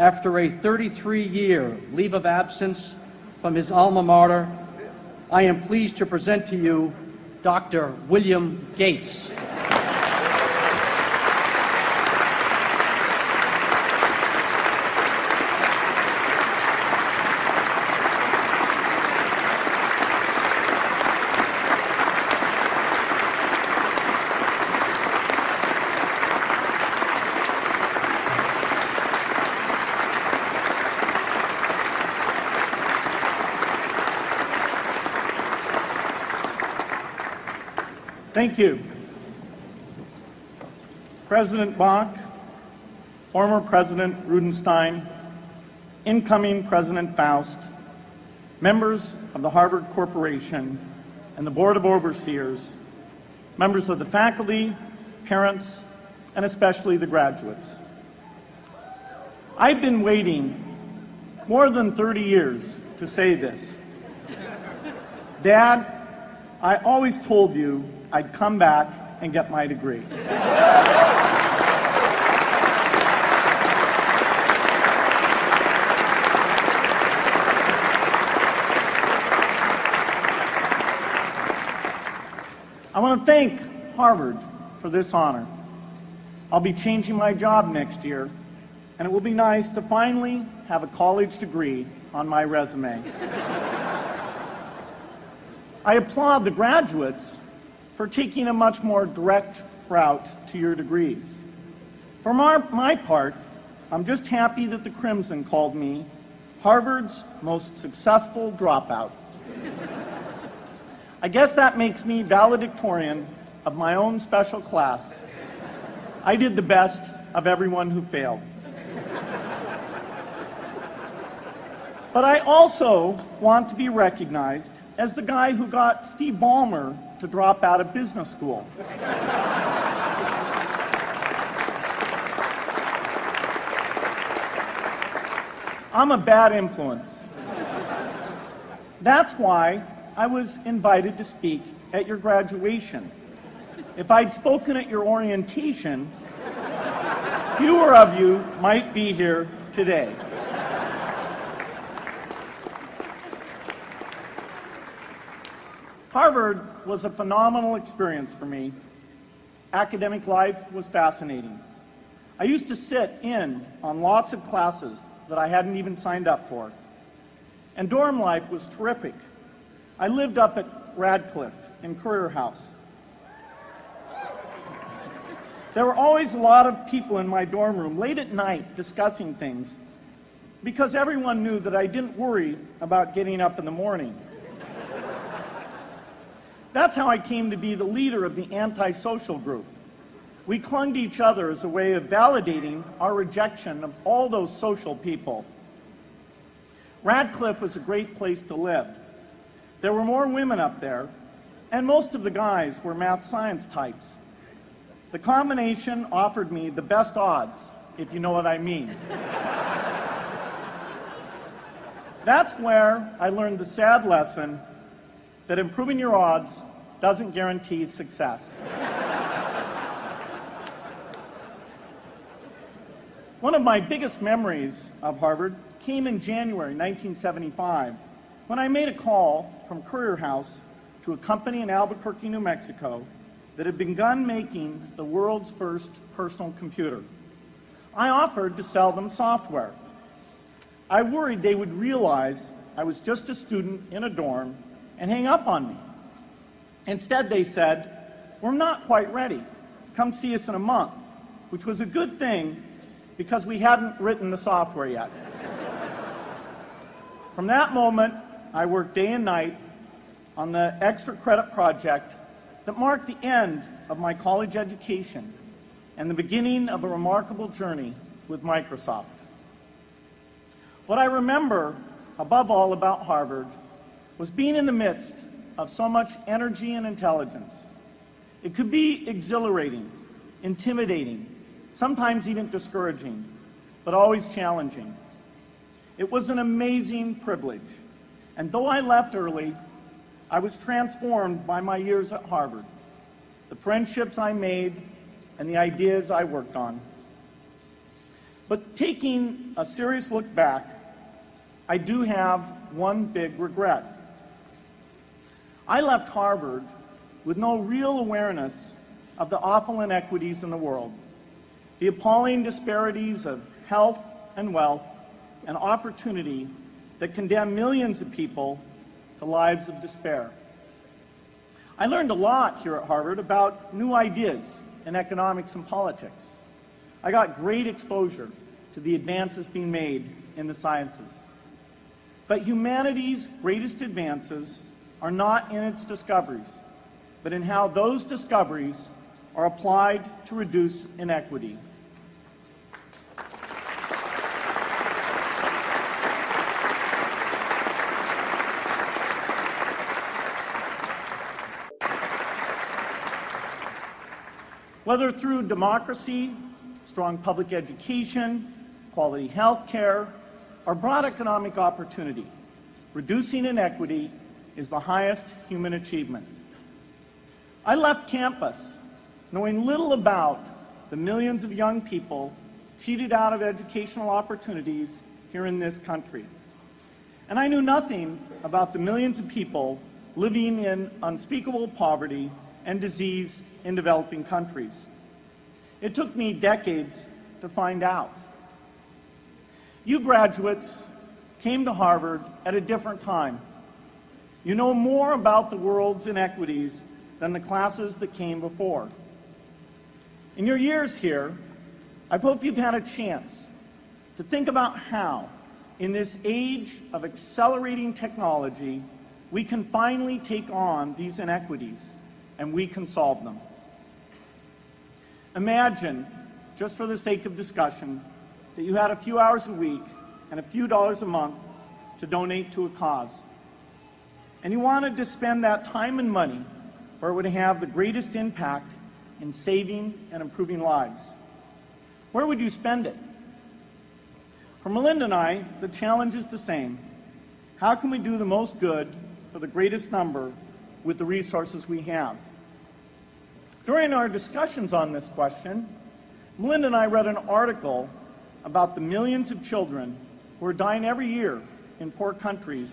after a 33-year leave of absence from his alma mater, I am pleased to present to you Dr. William Gates. Thank you. President Bach, former President Rudenstein, incoming President Faust, members of the Harvard Corporation and the Board of Overseers, members of the faculty, parents, and especially the graduates. I've been waiting more than 30 years to say this. Dad, I always told you I'd come back and get my degree. I want to thank Harvard for this honor. I'll be changing my job next year, and it will be nice to finally have a college degree on my resume. I applaud the graduates for taking a much more direct route to your degrees. For my part, I'm just happy that the Crimson called me Harvard's most successful dropout. I guess that makes me valedictorian of my own special class. I did the best of everyone who failed. But I also want to be recognized as the guy who got Steve Ballmer to drop out of business school. I'm a bad influence. That's why I was invited to speak at your graduation. If I'd spoken at your orientation, fewer of you might be here today. Harvard was a phenomenal experience for me. Academic life was fascinating. I used to sit in on lots of classes that I hadn't even signed up for. And dorm life was terrific. I lived up at Radcliffe in Currier House. There were always a lot of people in my dorm room late at night discussing things because everyone knew that I didn't worry about getting up in the morning. That's how I came to be the leader of the antisocial group. We clung to each other as a way of validating our rejection of all those social people. Radcliffe was a great place to live. There were more women up there, and most of the guys were math science types. The combination offered me the best odds, if you know what I mean. That's where I learned the sad lesson that improving your odds doesn't guarantee success. One of my biggest memories of Harvard came in January 1975 when I made a call from Currier House to a company in Albuquerque, New Mexico that had begun making the world's first personal computer. I offered to sell them software. I worried they would realize I was just a student in a dorm and hang up on me. Instead, they said, "We're not quite ready. Come see us in a month," which was a good thing because we hadn't written the software yet. From that moment, I worked day and night on the extra credit project that marked the end of my college education and the beginning of a remarkable journey with Microsoft. What I remember above all about Harvard was being in the midst of so much energy and intelligence. It could be exhilarating, intimidating, sometimes even discouraging, but always challenging. It was an amazing privilege, and though I left early, I was transformed by my years at Harvard, the friendships I made, and the ideas I worked on. But taking a serious look back, I do have one big regret. I left Harvard with no real awareness of the awful inequities in the world, the appalling disparities of health and wealth and opportunity that condemn millions of people to lives of despair. I learned a lot here at Harvard about new ideas in economics and politics. I got great exposure to the advances being made in the sciences. But humanity's greatest advances are not in its discoveries, but in how those discoveries are applied to reduce inequity. Whether through democracy, strong public education, quality health care, or broad economic opportunity, reducing inequity is the highest human achievement. I left campus knowing little about the millions of young people cheated out of educational opportunities here in this country. And I knew nothing about the millions of people living in unspeakable poverty and disease in developing countries. It took me decades to find out. You graduates came to Harvard at a different time. You know more about the world's inequities than the classes that came before. In your years here, I hope you've had a chance to think about how, in this age of accelerating technology, we can finally take on these inequities and we can solve them. Imagine, just for the sake of discussion, that you had a few hours a week and a few dollars a month to donate to a cause. And you wanted to spend that time and money where it would have the greatest impact in saving and improving lives. Where would you spend it? For Melinda and I, the challenge is the same. How can we do the most good for the greatest number with the resources we have? During our discussions on this question, Melinda and I read an article about the millions of children who are dying every year in poor countries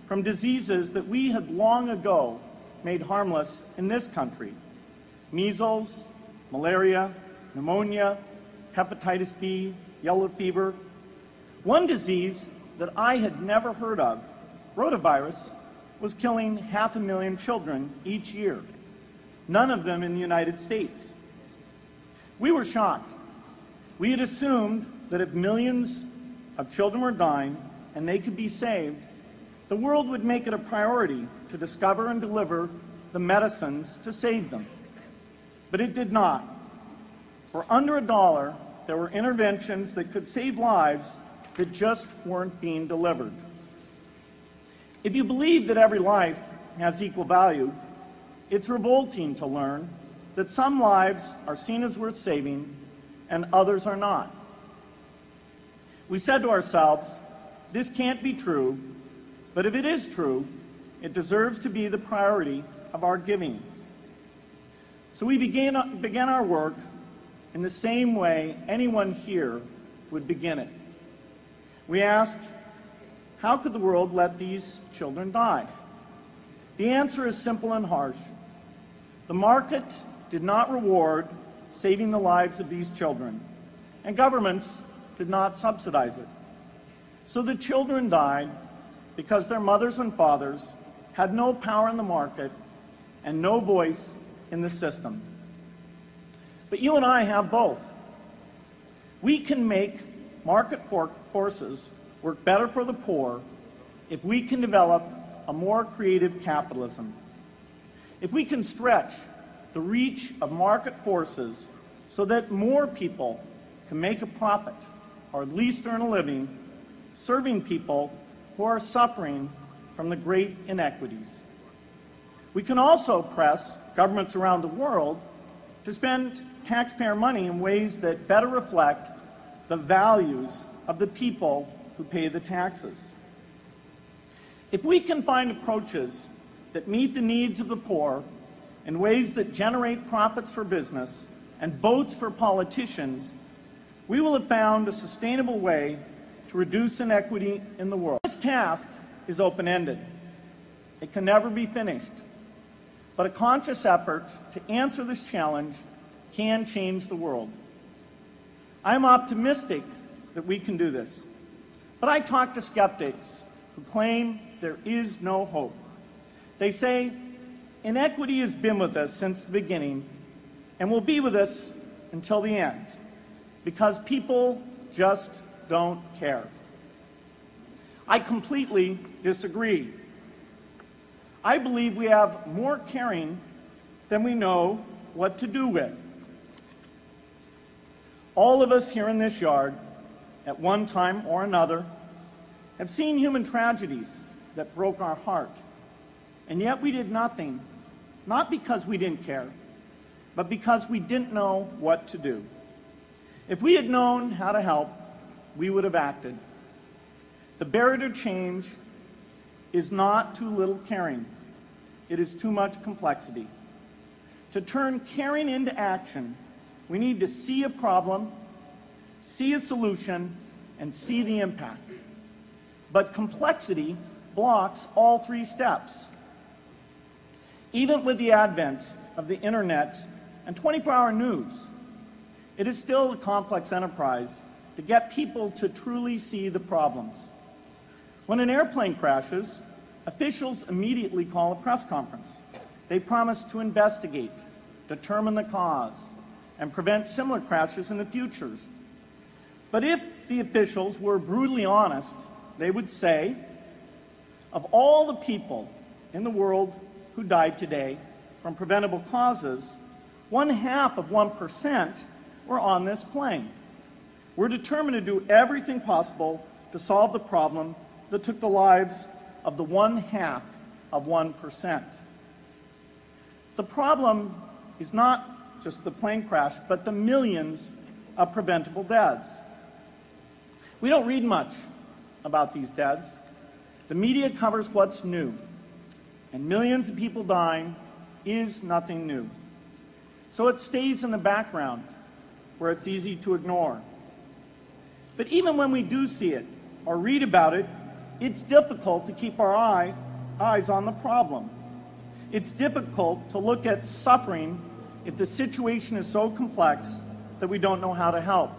from diseases that we had long ago made harmless in this country. Measles, malaria, pneumonia, hepatitis B, yellow fever. One disease that I had never heard of, rotavirus, was killing 500,000 children each year, none of them in the United States. We were shocked. We had assumed that if millions of children were dying and they could be saved, the world would make it a priority to discover and deliver the medicines to save them. But it did not. For under $1, there were interventions that could save lives that just weren't being delivered. If you believe that every life has equal value, it's revolting to learn that some lives are seen as worth saving and others are not. We said to ourselves, this can't be true, but if it is true, it deserves to be the priority of our giving. So we began our work in the same way anyone here would begin it. We asked, how could the world let these children die? The answer is simple and harsh. The market did not reward saving the lives of these children, and governments did not subsidize it. So the children died because their mothers and fathers had no power in the market and no voice in the system. But you and I have both. We can make market forces work better for the poor if we can develop a more creative capitalism. If we can stretch the reach of market forces so that more people can make a profit or at least earn a living serving people who are suffering from the great inequities. We can also press governments around the world to spend taxpayer money in ways that better reflect the values of the people who pay the taxes. If we can find approaches that meet the needs of the poor in ways that generate profits for business and votes for politicians, we will have found a sustainable way to reduce inequity in the world. This task is open-ended. It can never be finished. But a conscious effort to answer this challenge can change the world. I am optimistic that we can do this. But I talk to skeptics who claim there is no hope. They say, inequity has been with us since the beginning and will be with us until the end, because people just don't care. I completely disagree. I believe we have more caring than we know what to do with. All of us here in this yard, at one time or another, have seen human tragedies that broke our heart. And yet we did nothing, not because we didn't care, but because we didn't know what to do. If we had known how to help, we would have acted. The barrier to change is not too little caring. It is too much complexity. To turn caring into action, we need to see a problem, see a solution, and see the impact. But complexity blocks all three steps. Even with the advent of the internet and 24-hour news, it is still a complex enterprise to get people to truly see the problems. When an airplane crashes, officials immediately call a press conference. They promise to investigate, determine the cause, and prevent similar crashes in the future. But if the officials were brutally honest, they would say, of all the people in the world who died today from preventable causes, 0.5% were on this plane. We're determined to do everything possible to solve the problem that took the lives of the 0.5%. The problem is not just the plane crash, but the millions of preventable deaths. We don't read much about these deaths. The media covers what's new, and millions of people dying is nothing new. So it stays in the background where it's easy to ignore. But even when we do see it or read about it, it's difficult to keep our eyes on the problem. It's difficult to look at suffering if the situation is so complex that we don't know how to help.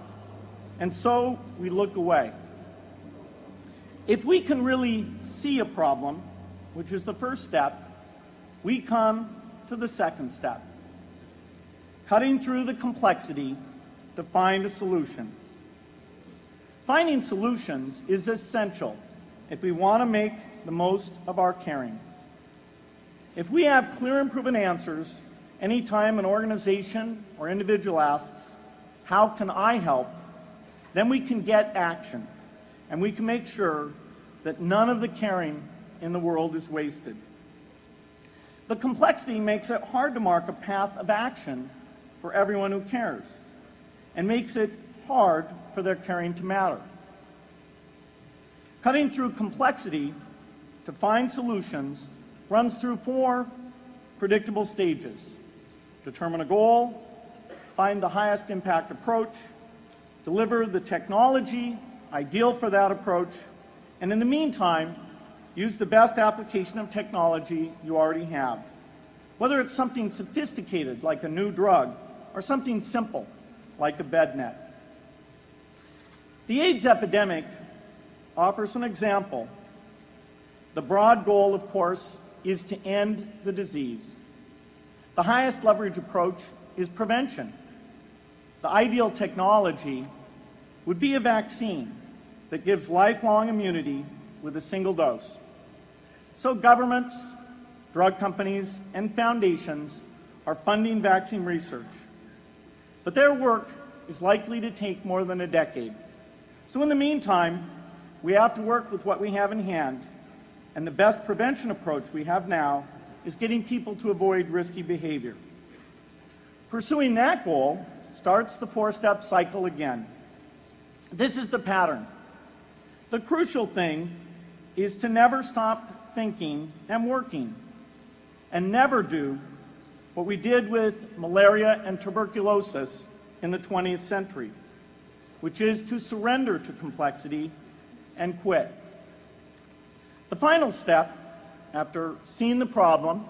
And so we look away. If we can really see a problem, which is the first step, we come to the second step, cutting through the complexity to find a solution. Finding solutions is essential if we want to make the most of our caring. If we have clear and proven answers anytime an organization or individual asks, how can I help? Then we can get action, and we can make sure that none of the caring in the world is wasted. The complexity makes it hard to mark a path of action for everyone who cares, and makes it hard for their caring to matter. Cutting through complexity to find solutions runs through 4 predictable stages. Determine a goal, find the highest impact approach, deliver the technology ideal for that approach, and in the meantime, use the best application of technology you already have. Whether it's something sophisticated like a new drug or something simple like a bed net. The AIDS epidemic offers an example. The broad goal, of course, is to end the disease. The highest leverage approach is prevention. The ideal technology would be a vaccine that gives lifelong immunity with a single dose. So governments, drug companies, and foundations are funding vaccine research. But their work is likely to take more than a decade. So in the meantime, we have to work with what we have in hand, and the best prevention approach we have now is getting people to avoid risky behavior. Pursuing that goal starts the 4-step cycle again. This is the pattern. The crucial thing is to never stop thinking and working, and never do what we did with malaria and tuberculosis in the 20th century. which is to surrender to complexity and quit. The final step, after seeing the problem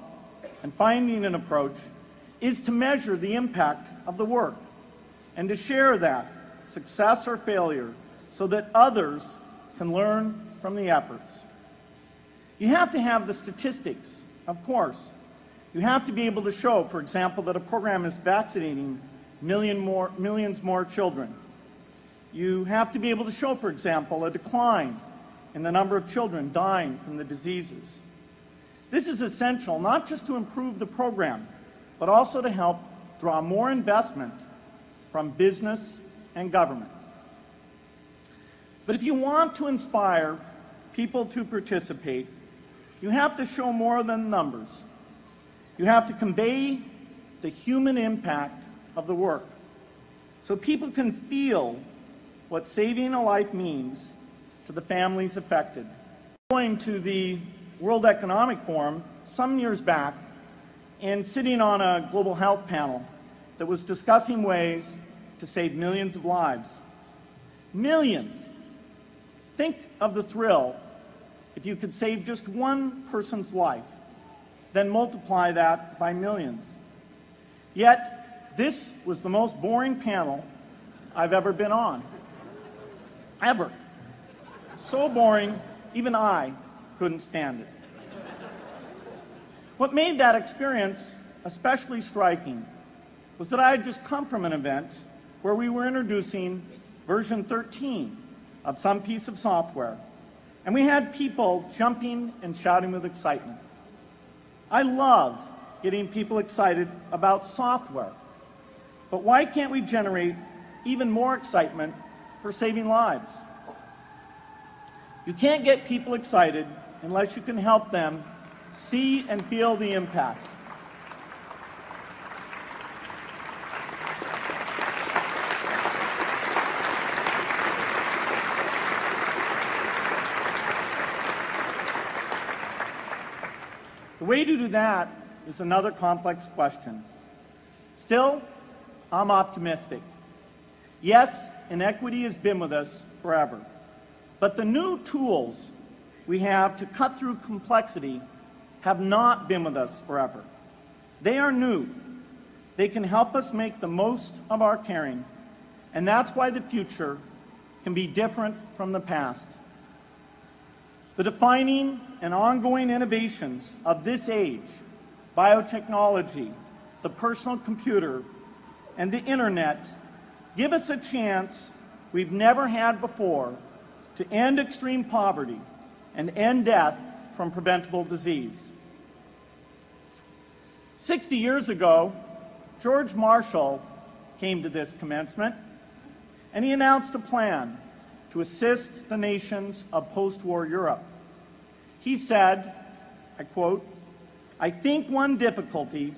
and finding an approach, is to measure the impact of the work and to share that, success or failure, so that others can learn from the efforts. You have to have the statistics, of course. You have to be able to show, for example, that a program is vaccinating millions more children. You have to be able to show, for example, a decline in the number of children dying from the diseases. This is essential not just to improve the program, but also to help draw more investment from business and government. But if you want to inspire people to participate, you have to show more than numbers. You have to convey the human impact of the work so people can feel what saving a life means to the families affected. Going to the World Economic Forum some years back and sitting on a global health panel that was discussing ways to save millions of lives. Millions. Think of the thrill if you could save just one person's life, then multiply that by millions. Yet, this was the most boring panel I've ever been on. Ever. So boring, even I couldn't stand it. What made that experience especially striking was that I had just come from an event where we were introducing version 13 of some piece of software, and we had people jumping and shouting with excitement. I love getting people excited about software, but why can't we generate even more excitement for saving lives? You can't get people excited unless you can help them see and feel the impact. The way to do that is another complex question. Still, I'm optimistic. Yes, inequity has been with us forever, but the new tools we have to cut through complexity have not been with us forever. They are new. They can help us make the most of our caring, and that's why the future can be different from the past. The defining and ongoing innovations of this age, biotechnology, the personal computer, and the internet, give us a chance we've never had before to end extreme poverty and end death from preventable disease. 60 years ago, George Marshall came to this commencement, and he announced a plan to assist the nations of post-war Europe. He said, I quote, "I think one difficulty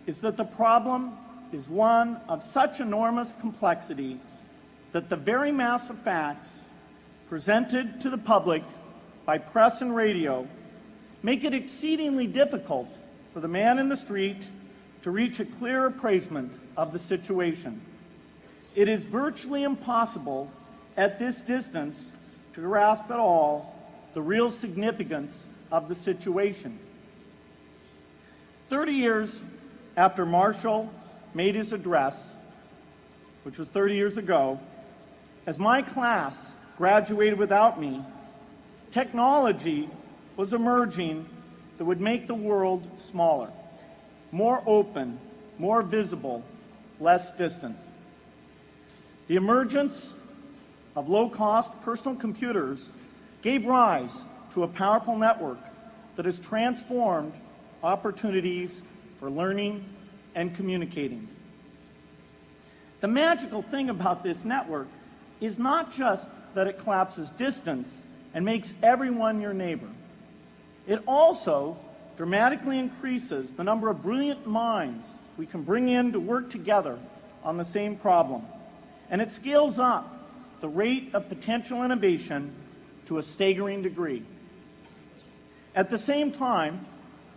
is that the problem is one of such enormous complexity that the very mass of facts presented to the public by press and radio make it exceedingly difficult for the man in the street to reach a clear appraisement of the situation. It is virtually impossible at this distance to grasp at all the real significance of the situation." 30 years after Marshall made his address, which was 30 years ago, as my class graduated without me, technology was emerging that would make the world smaller, more open, more visible, less distant. The emergence of low-cost personal computers gave rise to a powerful network that has transformed opportunities for learning and communicating. The magical thing about this network is not just that it collapses distance and makes everyone your neighbor. It also dramatically increases the number of brilliant minds we can bring in to work together on the same problem. And it scales up the rate of potential innovation to a staggering degree. At the same time,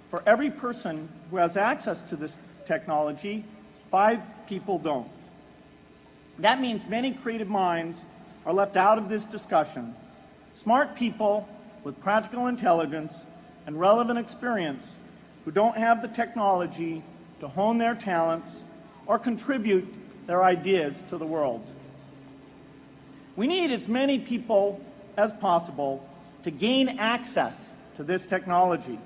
for every person who has access to this technology, 5 people don't. That means many creative minds are left out of this discussion. Smart people with practical intelligence and relevant experience who don't have the technology to hone their talents or contribute their ideas to the world. We need as many people as possible to gain access to this technology,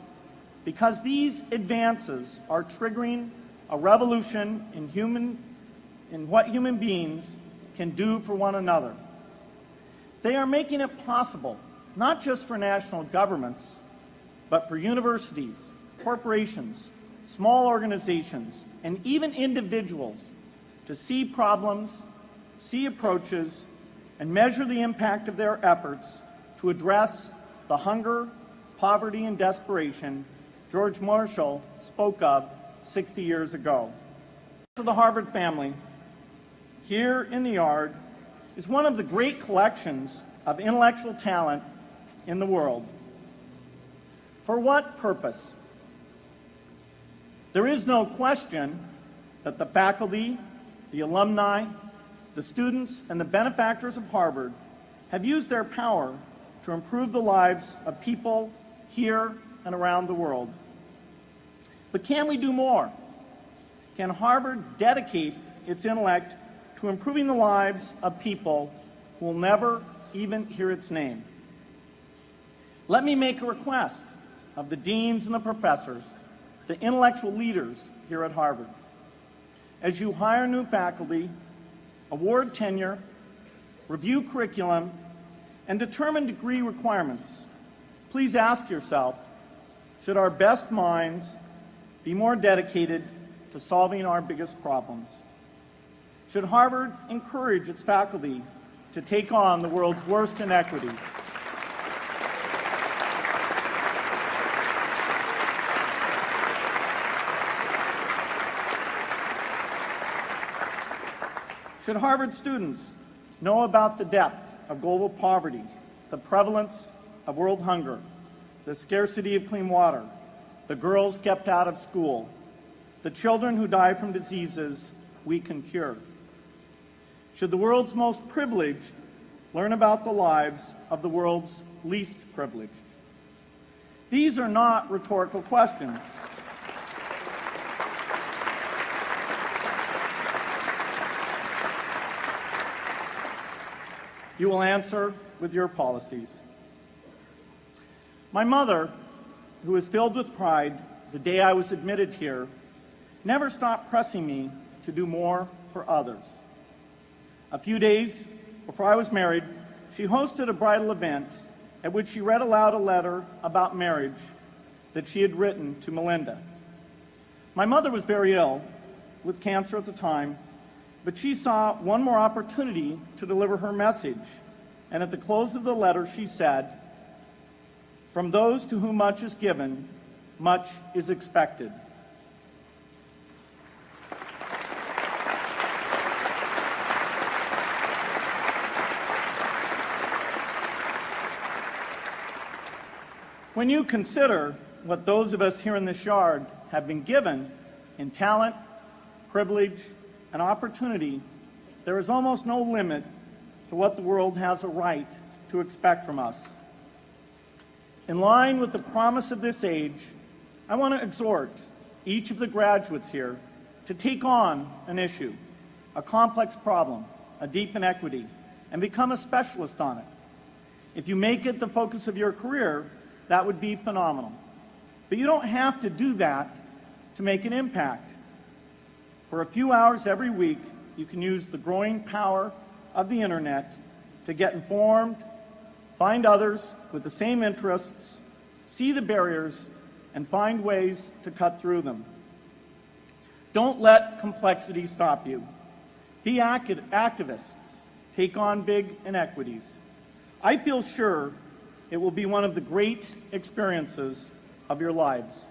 because these advances are triggering a revolution in what human beings can do for one another. They are making it possible, not just for national governments, but for universities, corporations, small organizations, and even individuals to see problems, see approaches, and measure the impact of their efforts to address the hunger, poverty, and desperation George Marshall spoke of 60 years ago. So the Harvard family, here in the yard, is one of the great collections of intellectual talent in the world. For what purpose? There is no question that the faculty, the alumni, the students, and the benefactors of Harvard have used their power to improve the lives of people here and around the world. But can we do more? Can Harvard dedicate its intellect to improving the lives of people who will never even hear its name? Let me make a request of the deans and the professors, the intellectual leaders here at Harvard. As you hire new faculty, award tenure, review curriculum, and determine degree requirements, please ask yourself, should our best minds be more dedicated to solving our biggest problems? Should Harvard encourage its faculty to take on the world's worst inequities? Should Harvard students know about the depth of global poverty, the prevalence of world hunger, the scarcity of clean water, the girls kept out of school, the children who die from diseases we can cure? Should the world's most privileged learn about the lives of the world's least privileged? These are not rhetorical questions. You will answer with your policies. My mother, who was filled with pride the day I was admitted here, never stopped pressing me to do more for others. A few days before I was married, she hosted a bridal event at which she read aloud a letter about marriage that she had written to Melinda. My mother was very ill, with cancer at the time, but she saw one more opportunity to deliver her message, and at the close of the letter she said, "From those to whom much is given, much is expected." When you consider what those of us here in this yard have been given in talent, privilege, and opportunity, there is almost no limit to what the world has a right to expect from us. In line with the promise of this age, I want to exhort each of the graduates here to take on an issue, a complex problem, a deep inequity, and become a specialist on it. If you make it the focus of your career, that would be phenomenal. But you don't have to do that to make an impact. For a few hours every week, you can use the growing power of the internet to get informed, find others with the same interests, see the barriers, and find ways to cut through them. Don't let complexity stop you. Be activists. Take on big inequities. I feel sure it will be one of the great experiences of your lives.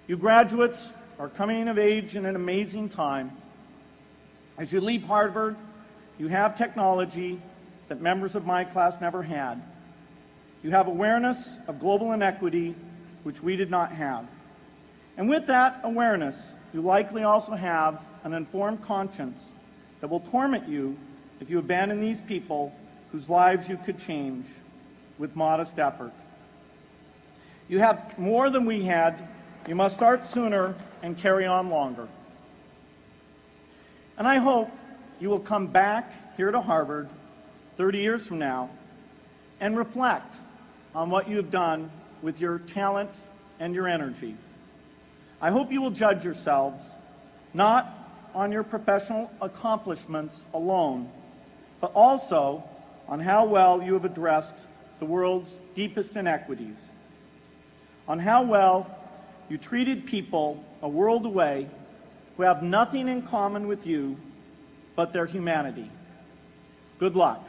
You graduates are coming of age in an amazing time. As you leave Harvard, you have technology that members of my class never had. You have awareness of global inequity, which we did not have. And with that awareness, you likely also have an informed conscience that that will torment you if you abandon these people whose lives you could change with modest effort. You have more than we had. You must start sooner and carry on longer. And I hope you will come back here to Harvard 30 years from now and reflect on what you have done with your talent and your energy. I hope you will judge yourselves not on your professional accomplishments alone, but also on how well you have addressed the world's deepest inequities, on how well you treated people a world away who have nothing in common with you but their humanity. Good luck.